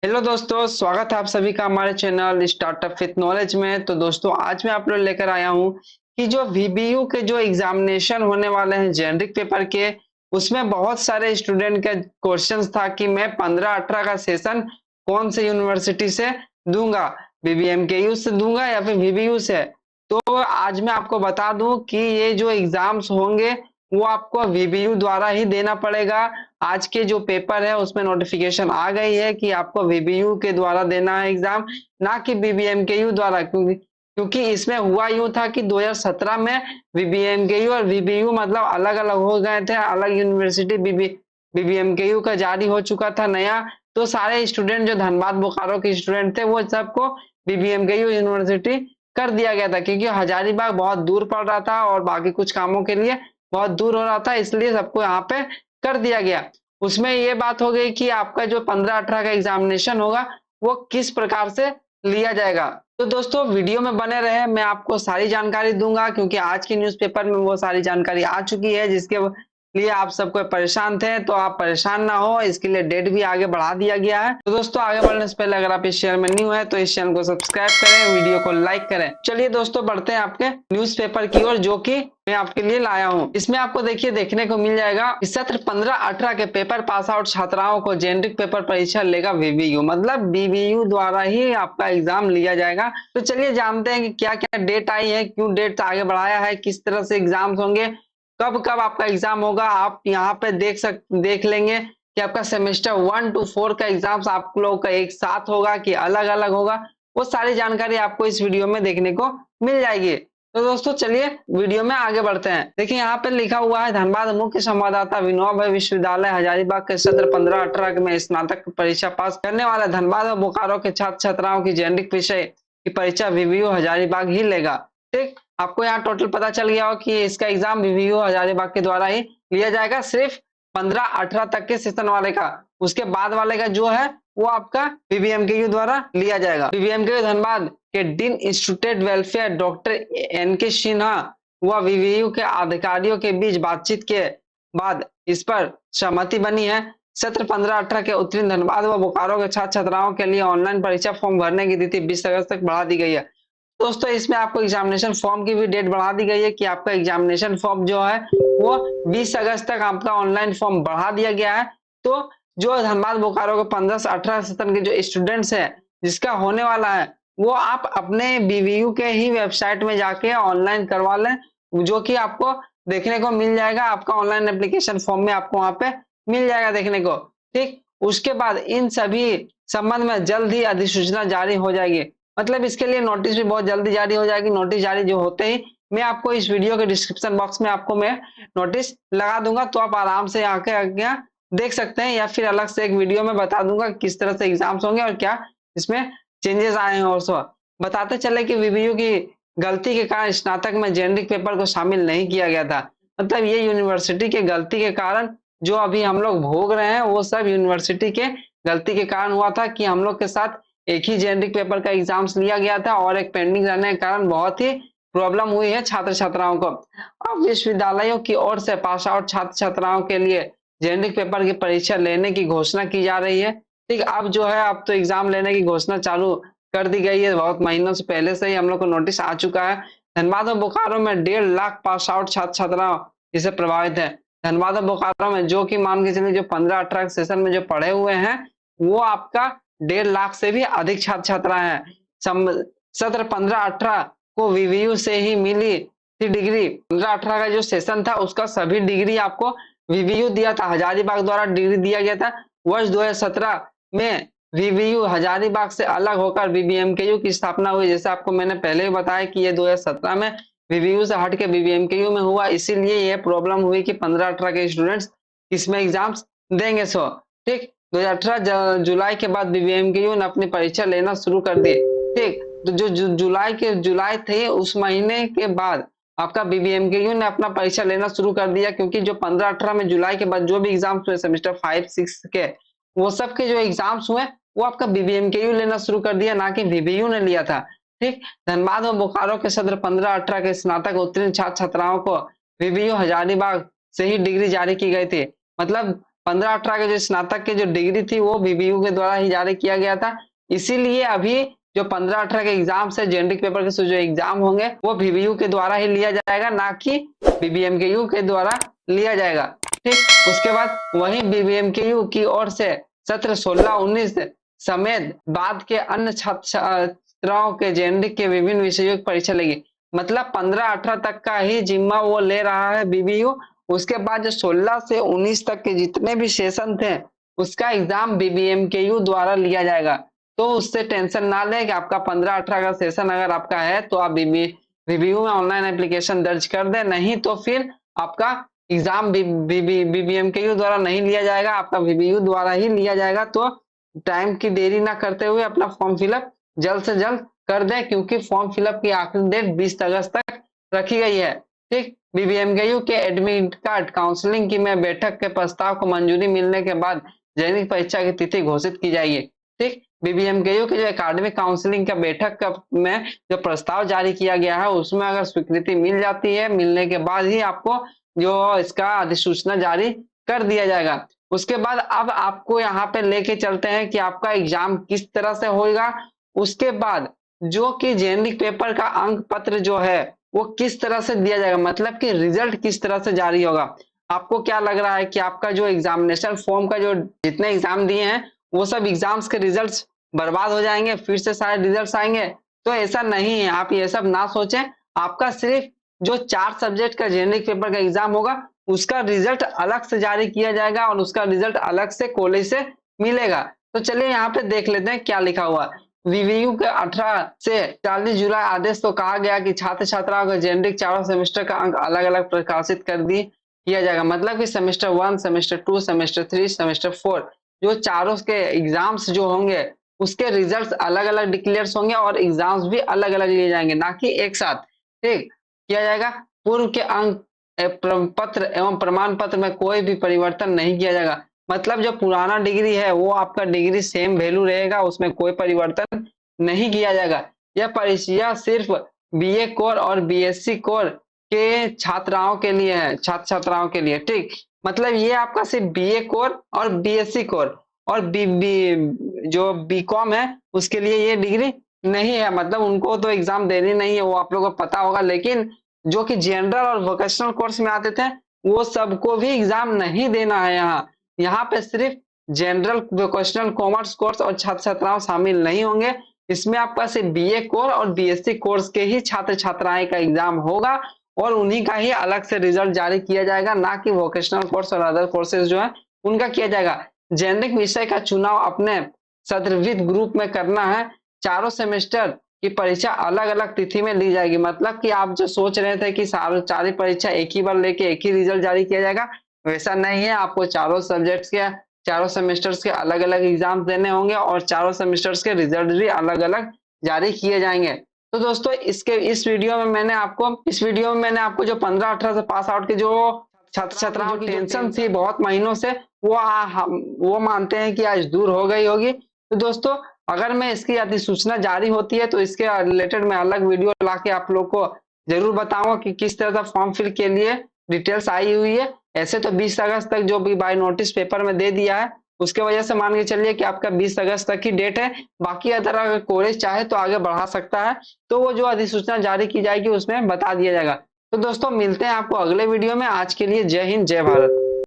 Hello दोस्तों, स्वागत है आप सभी का हमारे चैनल स्टार्टअप विथ नॉलेज में। तो दोस्तों, आज मैं आप लोग लेकर आया हूं कि जो वीबीयू के जो एग्जामिनेशन होने वाले हैं जेनरिक पेपर के, उसमें बहुत सारे स्टूडेंट के क्वेश्चंस था कि मैं 15-18 का सेशन कौन से यूनिवर्सिटी से दूंगा, बीबीएमकेयू से दूंगा या फिर वीबीयू से। तो आज मैं आपको बता दूं कि ये जो एग्जाम्स होंगे वो आपको वीबीयू द्वारा ही देना पड़ेगा। आज के जो पेपर है उसमें नोटिफिकेशन आ गई है कि आपको वीबीयू के द्वारा देना है एग्जाम, ना कि बीबीएमकेयू द्वारा। क्योंकि क्योंकि इसमें हुआ यूं था कि 2017 में बीबीएमकेयू और वीबीयू मतलब अलग अलग हो गए थे, अलग यूनिवर्सिटी बीबीएमकेयू का जारी हो चुका था नया। तो सारे स्टूडेंट जो धनबाद बोकारो के स्टूडेंट थे वो सबको बीबीएमकेयू यूनिवर्सिटी कर दिया गया था, क्योंकि हजारीबाग बहुत दूर पड़ रहा था और बाकी कुछ कामों के लिए बहुत दूर हो रहा था, इसलिए सबको यहाँ पे कर दिया गया। उसमें ये बात हो गई कि आपका जो 15-18 का एग्जामिनेशन होगा वो किस प्रकार से लिया जाएगा। तो दोस्तों, वीडियो में बने रहे, मैं आपको सारी जानकारी दूंगा, क्योंकि आज की न्यूज़पेपर में वो सारी जानकारी आ चुकी है जिसके लिए आप सबको परेशान थे। तो आप परेशान ना हो, इसके लिए डेट भी आगे बढ़ा दिया गया है। तो दोस्तों, आगे बढ़ने से पहले अगर आप इस चैनल में न्यू है तो इस चैनल को सब्सक्राइब करें, वीडियो को लाइक करें। चलिए दोस्तों, बढ़ते हैं आपके न्यूज़पेपर की ओर, जो कि मैं आपके लिए लाया हूं। इसमें आपको देखने को मिल जाएगा इस सत्र 15-18 के पेपर पास आउट छात्राओं को जेनरिक पेपर परीक्षा लेगा वीबीयू, मतलब बीबीयू द्वारा ही आपका एग्जाम लिया जाएगा। तो चलिए जानते हैं कि क्या क्या डेट आई है, क्यों डेट आगे बढ़ाया है, किस तरह से एग्जाम्स होंगे, कब कब आपका एग्जाम होगा। आप यहाँ पे देख लेंगे कि आपका सेमेस्टर 1 to 4 का एग्जाम्स आप लोगों का एक साथ होगा कि अलग अलग होगा। वो सारी जानकारी आपको इस वीडियो में देखने को मिल जाएगी। तो दोस्तों, चलिए वीडियो में आगे बढ़ते हैं। देखिए, यहाँ पे लिखा हुआ है, धनबाद मुख्य संवाददाता विनोबा विश्वविद्यालय हजारीबाग के सत्र 15-18 में स्नातक परीक्षा पास करने वाले धनबाद और बोकारो के छात्र छात्राओं की जेनरिक विषय की परीक्षा वीबीयू हजारीबाग ही लेगा। ठीक, आपको यहाँ टोटल पता चल गया हो कि इसका एग्जाम वीबीयू हजारीबाग के द्वारा ही लिया जाएगा, सिर्फ 15-18 तक के सेशन वाले का। उसके बाद वाले का जो है वो आपका बीबीएमकेयू द्वारा लिया जाएगा। बीबीएमकेयू धनबाद के dean institute welfare doctor N K Sinha व वीवीयू के अधिकारियों के बीच बातचीत के बाद इस पर सहमति बनी है। सत्र 15-18 के उत्तीर्ण धनबाद व बोकारो के छात्र छात्राओं के लिए ऑनलाइन परीक्षा फॉर्म भरने की तिथि 20 अगस्त तक बढ़ा दी गई है। दोस्तों, इसमें आपको एग्जामिनेशन फॉर्म की भी डेट बढ़ा दी गई है कि आपका एग्जामिनेशन फॉर्म जो है वो 20 अगस्त तक आपका ऑनलाइन फॉर्म बढ़ा दिया गया है। तो जो धनबाद बोकारो के 15 से 18 सेशन के जो स्टूडेंट्स हैं जिसका होने वाला है, वो आप अपने बीवीयू के ही वेबसाइट में जाके ऑनलाइन करवा लें, जो कि आपको देखने को मिल जाएगा। आपका ऑनलाइन एप्लीकेशन फॉर्म में आपको वहां पे मिल जाएगा देखने को। ठीक, उसके बाद इन सभी संबंध में जल्द ही अधिसूचना जारी हो जाएगी, मतलब इसके लिए नोटिस भी बहुत जल्दी जारी हो जाएगी। नोटिस जारी जो होते ही मैं आपको इस वीडियो के डिस्क्रिप्शन बॉक्स में आपको मैं नोटिस लगा दूंगा, तो आप आराम से आके आगे देख सकते हैं, या फिर अलग से एक वीडियो में बता दूंगा किस तरह से एग्जाम्स होंगे और क्या इसमें चेंजेस आए हैं। और सो बताते चले कि वीबीयू की गलती के कारण स्नातक में जेनरिक पेपर को शामिल नहीं किया गया था, मतलब ये यूनिवर्सिटी के गलती के कारण जो अभी हम लोग भोग रहे हैं वो सब यूनिवर्सिटी के गलती के कारण हुआ था कि हम लोग के साथ एक ही जेनरिक पेपर का एग्जाम्स लिया गया था और एक पेंडिंग रहने के कारण बहुत ही प्रॉब्लम हुई है छात्र छात्राओं को। अब विश्वविद्यालयों की ओर से पास आउट छात्र छात्राओं के लिए जेनरिक पेपर की परीक्षा लेने की घोषणा की जा रही है। ठीक, अब जो है अब तो एग्जाम लेने की घोषणा चालू कर दी गई है, बहुत महीनों से पहले से ही हम लोग को नोटिस आ चुका है। धनबाद और बोकारो में 1.5 लाख पास आउट छात्र छात्राओं इससे प्रभावित है। धनबाद और बोकारो में जो कि मान के चलिए जो 15-18 सेशन में जो पढ़े हुए हैं वो आपका 1.5 लाख से भी अधिक छात्र छात्रा हैं। सत्र 15-18 को वीवीयू से ही मिली थी डिग्री। 15-18 का जो सेशन था उसका सभी डिग्री आपको वीवीयू दिया था, हजारीबाग द्वारा डिग्री दिया गया था। वर्ष 2017 में वीवीयू हजारीबाग से अलग होकर बीबीएमकेयू की स्थापना हुई। जैसे आपको मैंने पहले ही बताया कि ये 2017 में वीवीयू से हट के बीबीएमकेयू में हुआ, इसीलिए ये प्रॉब्लम हुई कि 15-18 के स्टूडेंट्स इसमें एग्जाम्स देंगे। सो ठीक, 2018 जुलाई के बाद बीबीएमकेयू ने अपनी परीक्षा लेना शुरू कर दी। ठीक, तो जो जुलाई थे उस महीने के बाद आपका बीबीएमकेयू ने अपना परीक्षा लेना शुरू कर दिया, क्योंकि जो 15-18 में जुलाई के बाद जो भी एग्जाम्स हुए सेमेस्टर 5-6 के, वो सब के जो एग्जाम्स हुए वो आपका बीबीएमकेयू लेना शुरू कर दिया, ना कि वीवीयू ने लिया था। ठीक, धनबाद और बोकारो के सत्र 15-18 के स्नातक उत्तीर्ण छात्र छात्राओं को वीवीयू हजारीबाग से ही डिग्री जारी की गई थी, मतलब 15-18 के जो स्नातक की जो डिग्री थी वो बीबीयू के द्वारा ही जारी किया गया था। इसीलिए अभी जो 15-18 के एग्जाम से जेनरिक पेपर के जो एग्जाम होंगे वो बीबीयू के द्वारा ही लिया जाएगा, ना कि बीबीएमकेयू के द्वारा लिया जाएगा। ठीक, उसके बाद वही बीबीएमकेयू की ओर से सत्र 16-19 समेत बाद के अन्य छात्रों के जेनरिक के विभिन्न विषयों की परीक्षा लेगी। मतलब 15-18 तक का ही जिम्मा वो ले रहा है बीबीयू। उसके बाद जो 16 से 19 तक के जितने भी सेशन थे उसका एग्जाम बीबीएमकेयू द्वारा लिया जाएगा। तो उससे टेंशन ना लें कि आपका 15-18 का सेशन अगर आपका है तो आप बीबीयू में ऑनलाइन एप्लीकेशन दर्ज कर दें, नहीं तो फिर आपका एग्जाम बीबीएमकेयू द्वारा नहीं लिया जाएगा, आपका बीबीयू द्वारा ही लिया जाएगा। तो टाइम की देरी ना करते हुए अपना फॉर्म फिलअप जल्द से जल्द कर दें, क्योंकि फॉर्म फिलअप की आखिरी डेट 20 अगस्त तक रखी गई है। ठीक, बीबीएमकेयू के एडमिट कार्ड काउंसलिंग की में बैठक के प्रस्ताव को मंजूरी मिलने के बाद जेनरिक परीक्षा की तिथि घोषित की जाएगी। ठीक, बीबीएमकेयू के जो एकेडमिक काउंसलिंग का बैठक में जो प्रस्ताव जारी किया गया है उसमें अगर स्वीकृति मिल जाती है, मिलने के बाद ही आपको जो इसका अधिसूचना जारी कर दिया जाएगा। उसके बाद अब आपको यहाँ पे लेके चलते हैं कि आपका एग्जाम किस तरह से होगा। उसके बाद जो कि जेनरिक पेपर का अंक पत्र जो है वो किस तरह से दिया जाएगा, मतलब कि रिजल्ट किस तरह से जारी होगा। आपको क्या लग रहा है कि आपका जो एग्जामिनेशन फॉर्म का जो जितने एग्जाम दिए हैं वो सब एग्जाम्स के रिजल्ट्स बर्बाद हो जाएंगे, फिर से सारे रिजल्ट्स आएंगे? तो ऐसा नहीं है, आप ये सब ना सोचें। आपका सिर्फ जो 4 सब्जेक्ट का जेनरिक पेपर का एग्जाम होगा उसका रिजल्ट अलग से जारी किया जाएगा और उसका रिजल्ट अलग से कॉलेज से मिलेगा। तो चलिए यहाँ पे देख लेते हैं क्या लिखा हुआ। बीबीयू के 18 से 40 जुलाई आदेश तो कहा गया कि छात्र छात्राओं का जेनरिक चारों सेमेस्टर का अंक अलग अलग प्रकाशित कर दी किया जाएगा। मतलब कि सेमेस्टर 1, सेमेस्टर 2, सेमेस्टर 3, सेमेस्टर 4 जो चारों के एग्जाम्स जो होंगे उसके रिजल्ट्स अलग अलग डिक्लेयर होंगे और एग्जाम्स भी अलग अलग लिए जाएंगे, ना कि एक साथ। ठीक किया जाएगा। पूर्व के अंक पत्र एवं प्रमाण पत्र में कोई भी परिवर्तन नहीं किया जाएगा। मतलब जो पुराना डिग्री है वो आपका डिग्री सेम वैल्यू रहेगा, उसमें कोई परिवर्तन नहीं किया जाएगा। यह परीक्षा सिर्फ बीए कोर और बीएससी कोर के छात्राओं के लिए है, छात्र छात्राओं के लिए। ठीक, मतलब ये आपका सिर्फ बीए कोर और बीएससी कोर और जो बीकॉम है उसके लिए ये डिग्री नहीं है। मतलब उनको तो एग्जाम देनी नहीं है, वो आप लोगों को पता होगा। लेकिन जो कि जनरल और वोकेशनल कोर्स में आते थे वो सबको भी एग्जाम नहीं देना है। यहाँ पे सिर्फ जनरल, वोकेशनल, कॉमर्स कोर्स और छात्र छात्राओं शामिल नहीं होंगे। इसमें आपका सिर्फ बीए कोर और बीएससी कोर्स के ही छात्र छात्राएं का एग्जाम होगा और उन्हीं का ही अलग से रिजल्ट जारी किया जाएगा, ना कि वोकेशनल कोर्स और अदर कोर्सेज जो है उनका किया जाएगा। जेनरिक विषय का चुनाव अपने सदर्भित ग्रुप में करना है। चारों सेमेस्टर की परीक्षा अलग अलग तिथि में ली जाएगी। मतलब कि आप जो सोच रहे थे कि सारी परीक्षा एक ही बार लेके एक ही रिजल्ट जारी किया जाएगा, वैसा नहीं है। आपको चारों सब्जेक्ट्स के, चारों सेमेस्टर्स के अलग अलग एग्जाम देने होंगे और चारों सेमेस्टर्स के रिजल्ट भी अलग अलग जारी किए जाएंगे। तो दोस्तों इस वीडियो में मैंने आपको जो 15-18 से पास आउट के जो छात्र छात्राओं की टेंशन थी बहुत महीनों से वो मानते हैं कि आज दूर हो गई होगी। तो दोस्तों अगर मैं इसकी अधिसूचना जारी होती है तो इसके रिलेटेड मैं अलग वीडियो लाके आप लोग को जरूर बताऊंगा कि किस तरह से फॉर्म फिल के लिए डिटेल्स आई हुई है। ऐसे तो 20 अगस्त तक जो भी बाय नोटिस पेपर में दे दिया है उसके वजह से मान के चलिए कि आपका 20 अगस्त तक की डेट है। बाकी अगर कॉलेज चाहे तो आगे बढ़ा सकता है, तो वो जो अधिसूचना जारी की जाएगी उसमें बता दिया जाएगा। तो दोस्तों मिलते हैं आपको अगले वीडियो में। आज के लिए जय हिंद, जय भारत।